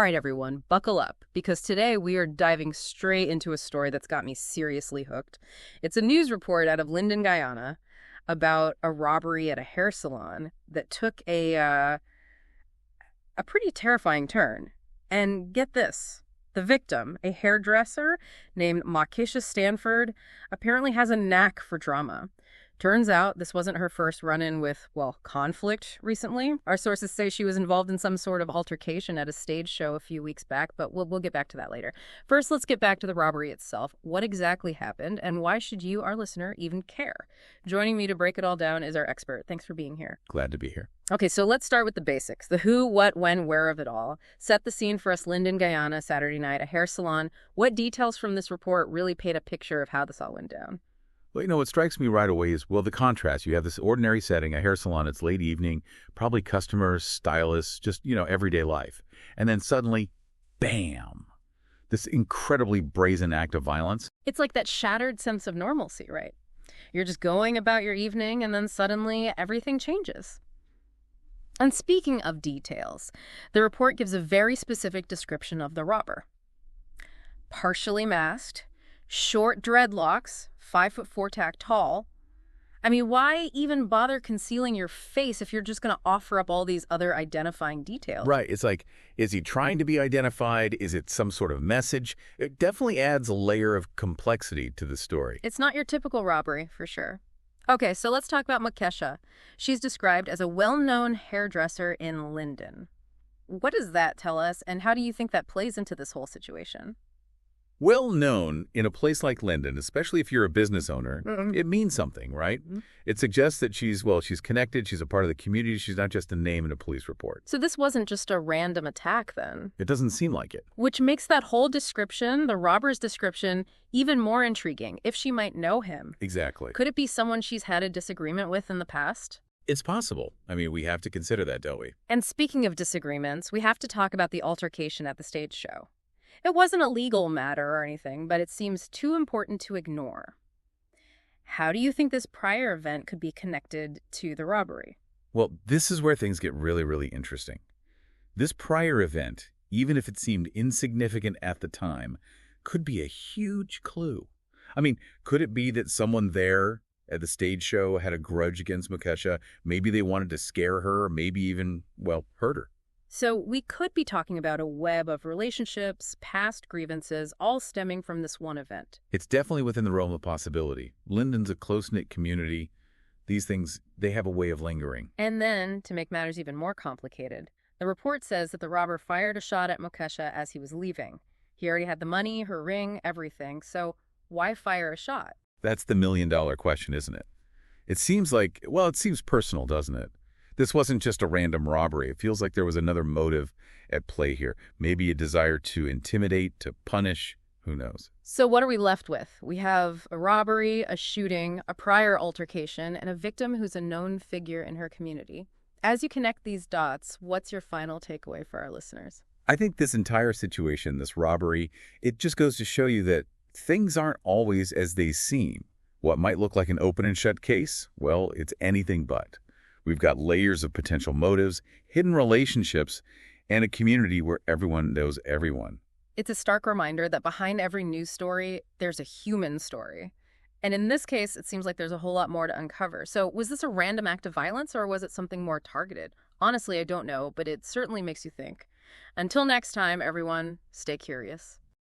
right, everyone, buckle up, because today we are diving straight into a story that's got me seriously hooked. It's a news report out of Linden, Guyana, about a robbery at a hair salon that took a pretty terrifying turn. And get this, the victim, a hairdresser named Makisha Stanford, apparently has a knack for drama. Turns out this wasn't her first run-in with, well, conflict recently. Our sources say she was involved in some sort of altercation at a stage show a few weeks back, but we'll get back to that later. First, let's get back to the robbery itself. What exactly happened, and why should you, our listener, even care? Joining me to break it all down is our expert. Thanks for being here. Glad to be here. Okay, so let's start with the basics. The who, what, when, where of it all. Set the scene for us, Linden, Guyana, Saturday night, a hair salon. What details from this report really paint a picture of how this all went down? Well, what strikes me right away is, the contrast. You have this ordinary setting, a hair salon, it's late evening, probably customers, stylists, just, everyday life. And then suddenly, bam, this incredibly brazen act of violence. It's like that shattered sense of normalcy, right? You're just going about your evening, and then suddenly everything changes. And speaking of details, the report gives a very specific description of the robber. Partially masked, short dreadlocks, 5'4" tack tall. I mean, why even bother concealing your face if you're just going to offer up all these other identifying details? Right. It's like, is he trying to be identified? Is it some sort of message? It definitely adds a layer of complexity to the story. It's not your typical robbery, for sure. Okay, so let's talk about Makisha. She's described as a well-known hairdresser in Linden. What does that tell us, and how do you think that plays into this whole situation? Well known in a place like Linden, especially if you're a business owner, it means something, right? It suggests that she's connected, she's a part of the community, she's not just a name in a police report. So this wasn't just a random attack, then? It doesn't seem like it. Which makes that whole description, the robber's description, even more intriguing, if she might know him. Exactly. Could it be someone she's had a disagreement with in the past? It's possible. I mean, we have to consider that, don't we? And speaking of disagreements, we have to talk about the altercation at the stage show. It wasn't a legal matter or anything, but it seems too important to ignore. How do you think this prior event could be connected to the robbery? Well, this is where things get really, really interesting. This prior event, even if it seemed insignificant at the time, could be a huge clue. I mean, could it be that someone there at the stage show had a grudge against Makisha? Maybe they wanted to scare her, maybe even, hurt her. So we could be talking about a web of relationships, past grievances, all stemming from this one event. It's definitely within the realm of possibility. Linden's a close-knit community. These things, they have a way of lingering. And then, to make matters even more complicated, the report says that the robber fired a shot at Makisha as he was leaving. He already had the money, her ring, everything. So why fire a shot? That's the million-dollar question, isn't it? It seems personal, doesn't it? This wasn't just a random robbery. It feels like there was another motive at play here. Maybe a desire to intimidate, to punish. Who knows? So what are we left with? We have a robbery, a shooting, a prior altercation, and a victim who's a known figure in her community. As you connect these dots, what's your final takeaway for our listeners? I think this entire situation, this robbery, it just goes to show you that things aren't always as they seem. What might look like an open and shut case, it's anything but. We've got layers of potential motives, hidden relationships, and a community where everyone knows everyone. It's a stark reminder that behind every news story, there's a human story. And in this case, it seems like there's a whole lot more to uncover. So was this a random act of violence, or was it something more targeted? Honestly, I don't know, but it certainly makes you think. Until next time, everyone, stay curious.